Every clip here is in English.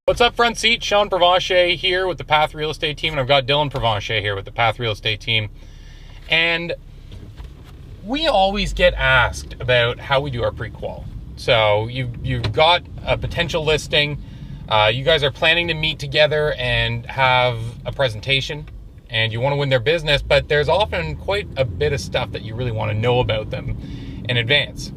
What's up, front seat? Sean Provencher here with the Path Real Estate team, and I've got Dylan Provencher here with the Path Real Estate team. And we always get asked about how we do our pre-qual. So you've got a potential listing. You guys are planning to meet together and have a presentation, and you want to win their business, but there's often quite a bit of stuff that you really want to know about them in advance.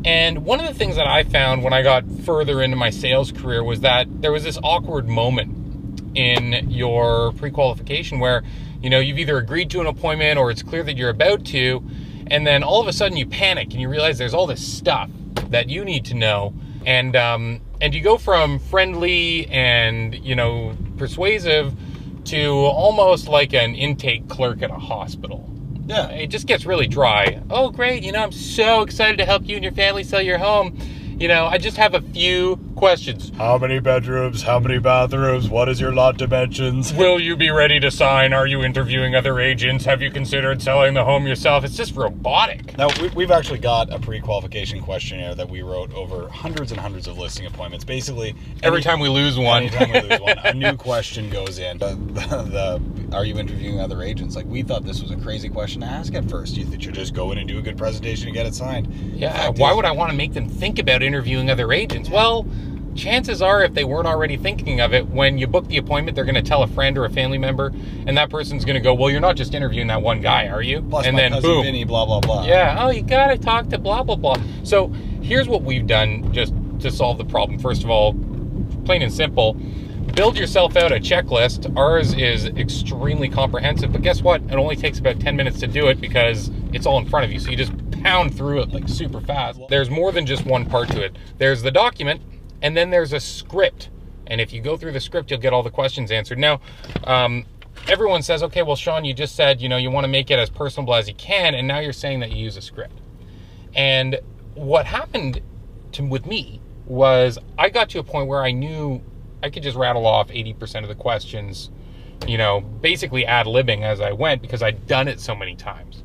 And one of the things that I found when I got further into my sales career was that there was this awkward moment in your pre-qualification where, you know, you've either agreed to an appointment or it's clear that you're about to, and then all of a sudden you panic and you realize there's all this stuff that you need to know. And you go from friendly and, you know, persuasive to almost like an intake clerk at a hospital. Yeah. It just gets really dry. Oh, great. You know, I'm so excited to help you and your family sell your home. You know, I just have a few questions. How many bedrooms? How many bathrooms? What is your lot dimensions? Will you be ready to sign? Are you interviewing other agents? Have you considered selling the home yourself? It's just robotic. Now, we've actually got a pre-qualification questionnaire that we wrote over hundreds and hundreds of listing appointments. Basically, every time we lose one, a new question goes in. Are you interviewing other agents? Like, we thought this was a crazy question to ask at first. You should just go in and do a good presentation and get it signed. Yeah, why would I want to make them think about interviewing other agents? Well, chances are, if they weren't already thinking of it, when you book the appointment, they're going to tell a friend or a family member, and that person's going to go, well, you're not just interviewing that one guy, are you? Plus, and my then cousin boom, Vinny, blah blah blah. Yeah, oh, you got to talk to blah blah blah. So here's what we've done just to solve the problem. First of all, plain and simple, build yourself out a checklist. Ours is extremely comprehensive, but guess what? It only takes about 10 minutes to do it because it's all in front of you. So you just pound through it like super fast. There's more than just one part to it. There's the document, and then there's a script. And if you go through the script, you'll get all the questions answered. Now, everyone says, okay, well, Sean, you just said, you know, you want to make it as personable as you can, and now you're saying that you use a script. And what happened with me was I got to a point where I knew I could just rattle off 80% of the questions, you know, basically ad-libbing as I went because I'd done it so many times.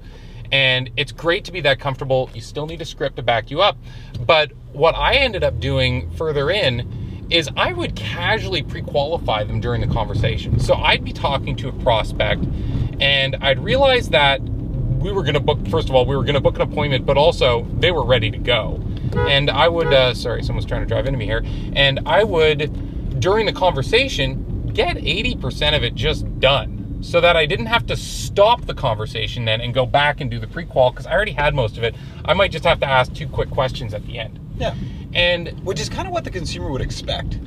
And it's great to be that comfortable. You still need a script to back you up. But what I ended up doing further in is I would casually pre-qualify them during the conversation. So I'd be talking to a prospect and I'd realize that we were going to book, first of all, we were going to book an appointment, but also they were ready to go. And I would, sorry, someone's trying to drive into me here. And I would, during the conversation, get 80% of it just done, so that I didn't have to stop the conversation then and go back and do the pre-qual because I already had most of it. I might just have to ask 2 quick questions at the end. Yeah. And which is kind of what the consumer would expect.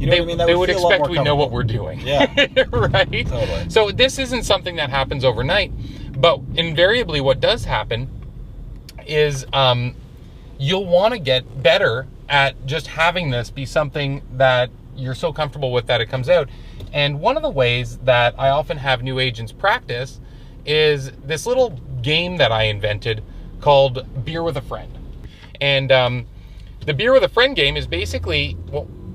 You know what I mean? They would expect we know what we're doing. Yeah. Right? Totally. So this isn't something that happens overnight, but invariably what does happen is you'll want to get better at just having this be something that you're so comfortable with that it comes out. And one of the ways that I often have new agents practice is this little game that I invented called Beer with a Friend. And the Beer with a Friend game is basically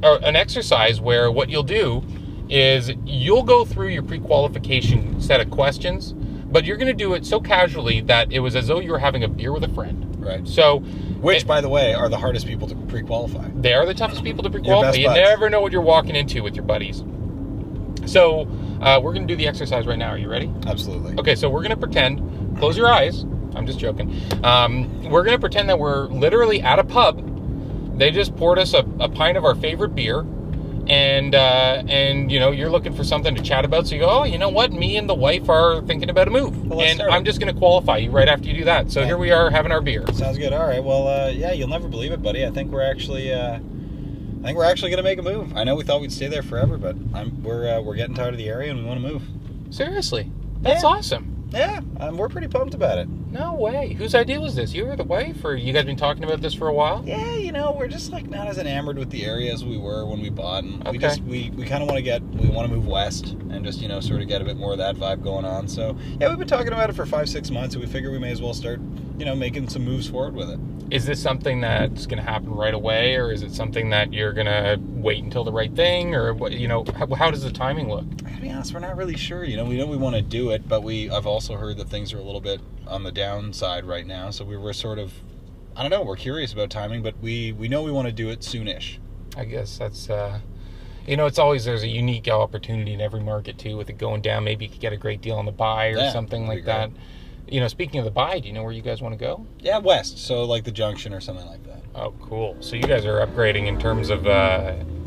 an exercise where what you'll do is you'll go through your pre-qualification set of questions, but you're going to do it so casually that it was as though you were having a beer with a friend. Right. So, which, by the way, are the hardest people to pre-qualify. They are the toughest people to pre-qualify. You never know what you're walking into with your buddies. So we're going to do the exercise right now. Are you ready? Absolutely. Okay, so we're going to pretend, close your eyes. I'm just joking. We're going to pretend that we're literally at a pub. They just poured us a pint of our favorite beer. And you know, you're looking for something to chat about. So you go, oh, you know what? Me and the wife are thinking about a move. Well, and I'm just going to qualify you right after you do that. So Here we are having our beer. Sounds good. All right. Well, yeah, you'll never believe it, buddy. I think we're actually going to make a move. I know we thought we'd stay there forever, but we're getting tired of the area and we want to move. Seriously? That's awesome. Yeah, we're pretty pumped about it. No way. Whose idea was this? You or the wife? Or you guys been talking about this for a while? Yeah, you know, we're just like not as enamored with the area as we were when we bought. And we kind of want to move west and just, you know, sort of get a bit more of that vibe going on. So, yeah, we've been talking about it for 5-6 months, and we figure we may as well start, you know, making some moves forward with it. Is this something that's going to happen right away, or is it something that you're going to wait until the right thing, or what? You know, how does the timing look? To be honest, we're not really sure. You know we want to do it, but I've also heard that things are a little bit on the downside right now. So we were sort of, I don't know, we're curious about timing, but we know we want to do it soonish. I guess that's You know, there's a unique opportunity in every market too with it going down. Maybe you could get a great deal on the buy or something like that. You know, speaking of the buy, do you know where you guys want to go? Yeah, west. So like the Junction or something like that. Oh, cool. So you guys are upgrading in terms of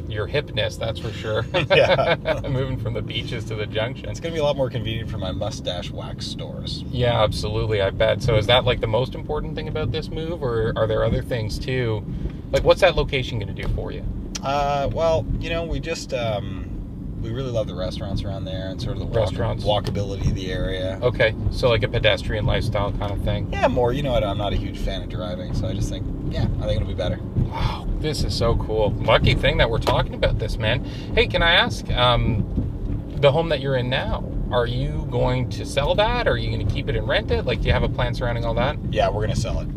your hipness, that's for sure. Yeah. Moving from the beaches to the Junction. It's going to be a lot more convenient for my mustache wax stores. Yeah, absolutely, I bet. So is that like the most important thing about this move, or are there other things too? Like, what's that location going to do for you? Well, you know, we just, we really love the restaurants around there and sort of the walkability of the area. Okay, so like a pedestrian lifestyle kind of thing. Yeah, more. You know, I'm not a huge fan of driving, so I just think, I think it'll be better. Wow, this is so cool. Lucky thing that we're talking about this, man. Hey, can I ask, the home that you're in now, are you going to sell that? Or are you going to keep it and rent it? Like, do you have a plan surrounding all that? Yeah, we're going to sell it.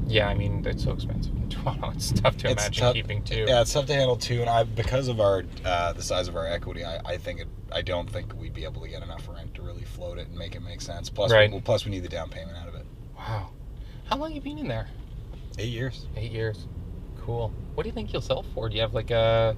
Yeah, I mean, it's so expensive in Toronto. It's tough to imagine keeping too. Yeah, it's tough to handle too. And because of our the size of our equity, I don't think we'd be able to get enough rent to really float it and make it make sense. Plus, plus we need the down payment out of it. Wow. How long have you been in there? 8 years. 8 years. Cool. What do you think you'll sell for? Do you have like a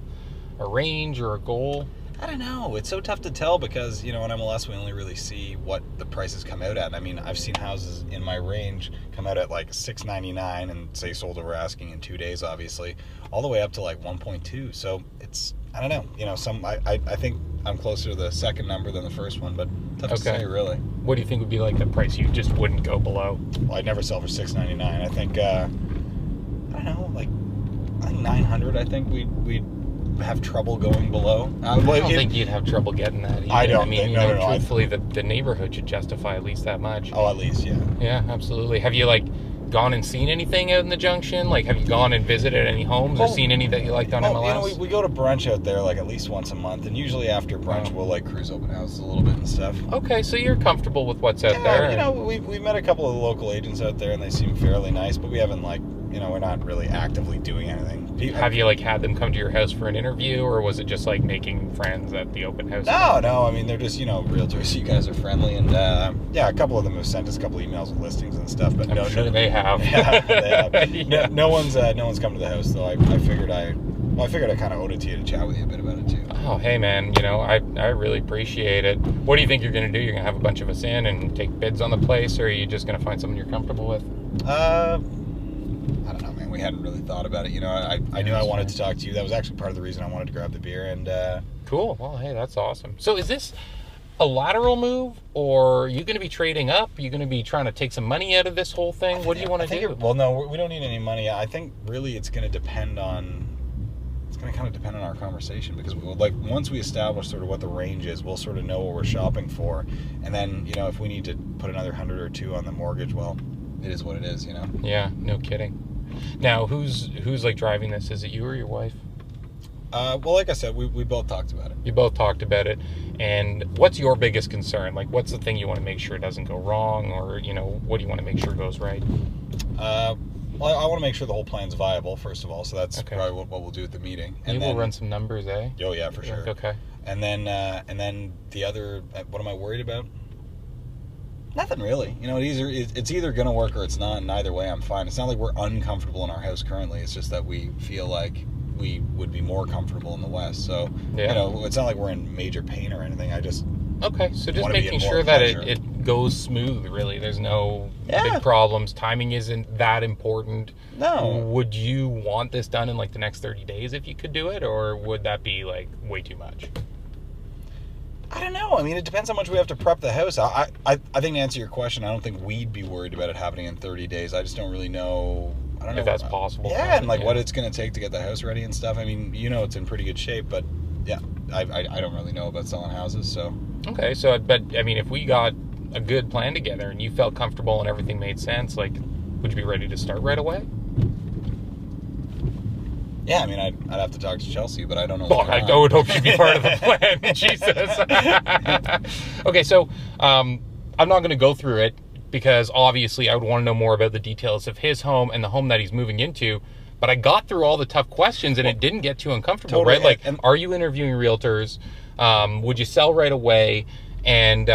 range or a goal? I don't know. It's so tough to tell because, you know, in MLS we only really see what the prices come out at. I mean, I've seen houses in my range come out at like $699 and say sold over asking in 2 days, obviously, all the way up to like 1.2. So it's, I don't know. You know, I think I'm closer to the second number than the first one, but tough to say, really. What do you think would be like the price you just wouldn't go below? Well, I'd never sell for $699. I think, I don't know, like, I think 900. I think we'd have trouble going below. I don't think you'd have trouble getting that either. I don't. I mean, think, truthfully, the neighborhood should justify at least that much. Oh, at least, yeah. Yeah, absolutely. Have you like gone and seen anything out in the Junction? Like, have you gone and visited any homes or seen any that you liked on MLS? You know, we go to brunch out there like at least once a month, and usually after brunch we'll like cruise open houses a little bit and stuff. Okay, so you're comfortable with what's out there. You know, we met a couple of the local agents out there, and they seem fairly nice, but we haven't like, you know, we're not really actively doing anything. Have you like had them come to your house for an interview, or was it just like making friends at the open house? No. I mean, they're just, you know, realtors. You guys are friendly, and a couple of them have sent us a couple emails with listings and stuff. But I'm sure they have. Yeah, they have. Yeah. No one's come to the house though. I figured I kind of owed it to you to chat with you a bit about it too. Oh, hey man, you know, I really appreciate it. What do you think you're going to do? You're going to have a bunch of us in and take bids on the place, or are you just going to find someone you're comfortable with? I don't know, man. We hadn't really thought about it. You know, I knew I wanted to talk to you. That was actually part of the reason I wanted to grab the beer. And cool. Well, hey, that's awesome. So is this a lateral move, or are you going to be trading up? Are you going to be trying to take some money out of this whole thing? What do you want to do? Well, no, we don't need any money. I think really it's going to kind of depend on our conversation, because once we establish sort of what the range is, we'll sort of know what we're shopping for. And then, you know, if we need to put another 100 or 2 on the mortgage, well, it is what it is, you know? Yeah, no kidding. Now, who's like driving this? Is it you or your wife? Well, like I said, we both talked about it. You both talked about it. And what's your biggest concern? Like, what's the thing you want to make sure doesn't go wrong, or, you know, what do you want to make sure goes right? Well, I want to make sure the whole plan's viable, first of all, so that's probably what we'll do at the meeting. And we'll run some numbers, eh? Oh, yeah, for sure. Okay. And then the other, what am I worried about? Nothing really. You know, it's either going to work or it's not, and either way I'm fine. It's not like we're uncomfortable in our house currently. It's just that we feel like we would be more comfortable in the West. So, you know, it's not like we're in major pain or anything. I just so just making sure that it goes smooth, really. There's no big problems. Timing isn't that important. No. Would you want this done in like the next 30 days if you could do it, or would that be like way too much? I don't know. I mean, it depends how much we have to prep the house. I think to answer your question, I don't think we'd be worried about it happening in 30 days. I just don't really know. I don't know if that's possible. Yeah, and like what it's going to take to get the house ready and stuff. I mean, you know, it's in pretty good shape, but yeah, I don't really know about selling houses, so. Okay, so, but I mean, if we got a good plan together and you felt comfortable and everything made sense, like, would you be ready to start right away? Yeah, I mean, I'd have to talk to Chelsea, but I don't know. I would hope she'd be part of the plan. Jesus. Okay, so I'm not going to go through it because obviously I would want to know more about the details of his home and the home that he's moving into. But I got through all the tough questions and it didn't get too uncomfortable, right? Like, are you interviewing realtors? Would you sell right away? And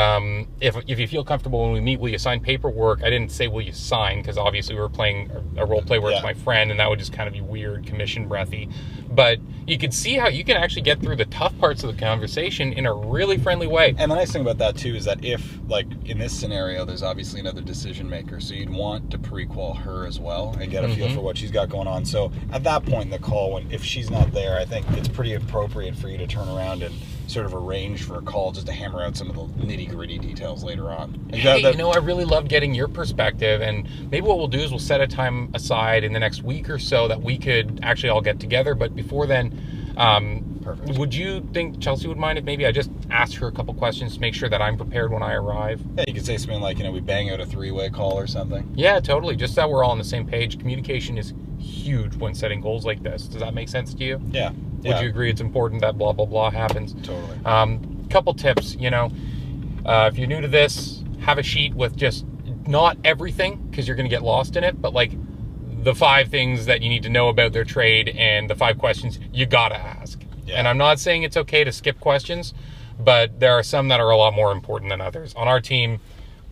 if you feel comfortable when we meet, will you sign paperwork? I didn't say will you sign, because obviously we were playing a role play where it's my friend, and that would just kind of be weird, commission breathy. But you can see how you can actually get through the tough parts of the conversation in a really friendly way. And the nice thing about that too is that if, like in this scenario, there's obviously another decision maker, so you'd want to pre-qual her as well and get a feel for what she's got going on. So at that point in the call, if she's not there, I think it's pretty appropriate for you to turn around and sort of arrange for a call just to hammer out some of the nitty-gritty details later on. Hey, you know, I really love getting your perspective, and maybe what we'll do is we'll set a time aside in the next week or so that we could actually all get together. But before then, perfect. Would you think Chelsea would mind if maybe I just asked her a couple questions to make sure that I'm prepared when I arrive? Yeah, you could say something like, we bang out a 3-way call or something. Yeah, totally. Just that we're all on the same page. Communication is huge when setting goals like this. Does that make sense to you? Yeah. Would you agree it's important that blah, blah, blah happens? Totally. Couple tips, if you're new to this, have a sheet with just not everything, because you're going to get lost in it, but like the 5 things that you need to know about their trade and the 5 questions you got to ask. Yeah. And I'm not saying it's okay to skip questions, but there are some that are a lot more important than others. On our team,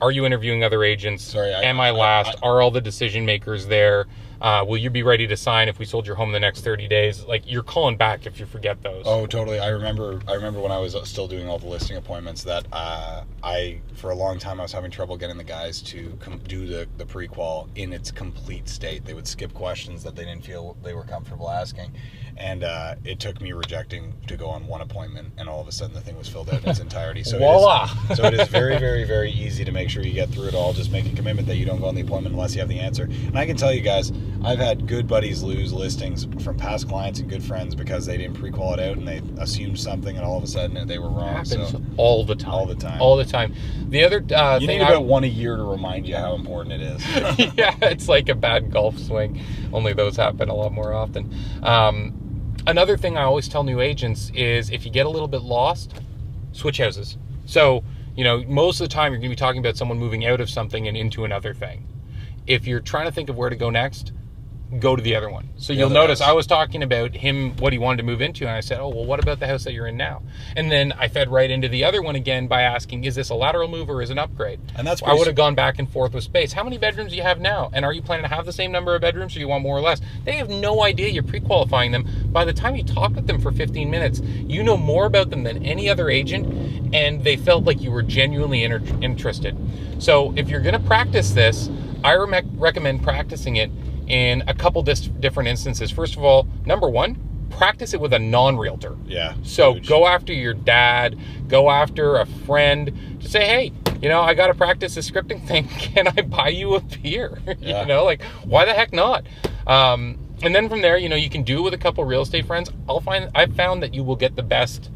are you interviewing other agents? Sorry, Am I last? Are all the decision makers there? Will you be ready to sign if we sold your home in the next 30 days? Like, you're calling back if you forget those. Oh, totally. I remember when I was still doing all the listing appointments that for a long time, I was having trouble getting the guys to do the pre-qual in its complete state. They would skip questions that they didn't feel they were comfortable asking. And it took me rejecting to go on one appointment, and all of a sudden the thing was filled out in its entirety. So voila! It is very, very, very easy to make sure you get through it all. Just make a commitment that you don't go on the appointment unless you have the answer. And I can tell you guys, I've had good buddies lose listings from past clients and good friends because they didn't pre-qual it out and they assumed something, and all of a sudden they were wrong. It happens all the time. All the time. All the time. The other you need about one a year to remind you how important it is. Yeah, it's like a bad golf swing. Only those happen a lot more often. Another thing I always tell new agents is if you get a little bit lost, switch houses. So, most of the time you're going to be talking about someone moving out of something and into another thing. If you're trying to think of where to go next, go to the other one. So you'll notice I was talking about him, what he wanted to move into, and I said, oh, well, what about the house that you're in now? And then I fed right into the other one again by asking, is this a lateral move or is it an upgrade? And that's I would have gone back and forth with space. How many bedrooms do you have now? And are you planning to have the same number of bedrooms, or you want more or less? They have no idea. You're pre-qualifying them. By the time you talk with them for 15 minutes, you know more about them than any other agent, and they felt like you were genuinely interested. So if you're going to practice this, I recommend practicing it in a couple different instances. First of all, number one, practice it with a non-realtor. Yeah. So go after your dad, go after a friend. Just say, hey, I got to practice this scripting thing. Can I buy you a beer? Yeah. Why the heck not? And then from there, you can do it with a couple real estate friends. I've found that you will get the best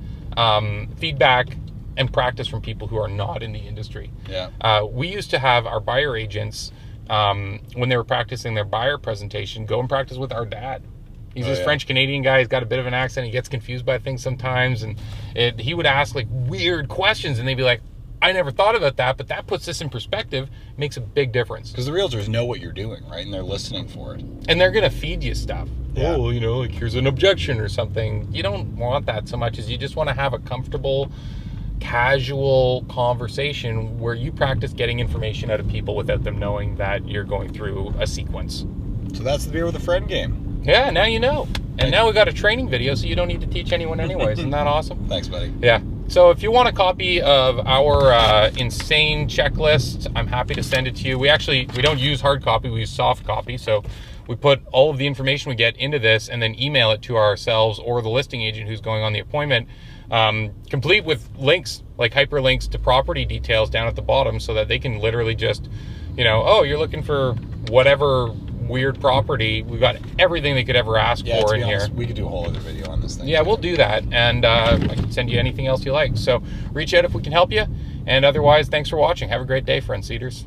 feedback and practice from people who are not in the industry. Yeah. We used to have our buyer agents, when they were practicing their buyer presentation, go and practice with our dad. He's this French-Canadian guy. He's got a bit of an accent. He gets confused by things sometimes. And he would ask like weird questions, and they'd be like, I never thought about that, but that puts this in perspective, makes a big difference. Because the realtors know what you're doing, right? And they're listening for it. And they're going to feed you stuff. Yeah. Oh, like here's an objection or something. You don't want that so much as you just want to have a comfortable, casual conversation where you practice getting information out of people without them knowing that you're going through a sequence. So that's the beer with a friend game. Yeah, now you know. And now we got a training video, so you don't need to teach anyone anyways. Isn't that awesome? Thanks, buddy. Yeah. So if you want a copy of our insane checklist, I'm happy to send it to you. We don't use hard copy, we use soft copy. So we put all of the information we get into this and then email it to ourselves or the listing agent who's going on the appointment, complete with links, like hyperlinks to property details down at the bottom, so that they can literally just, oh, you're looking for whatever weird property. We've got everything they could ever ask for in here. We could do a whole other video on this thing. Yeah, we'll do that. And I can send you anything else you like. So reach out if we can help you. And otherwise, thanks for watching. Have a great day, friend Cedars.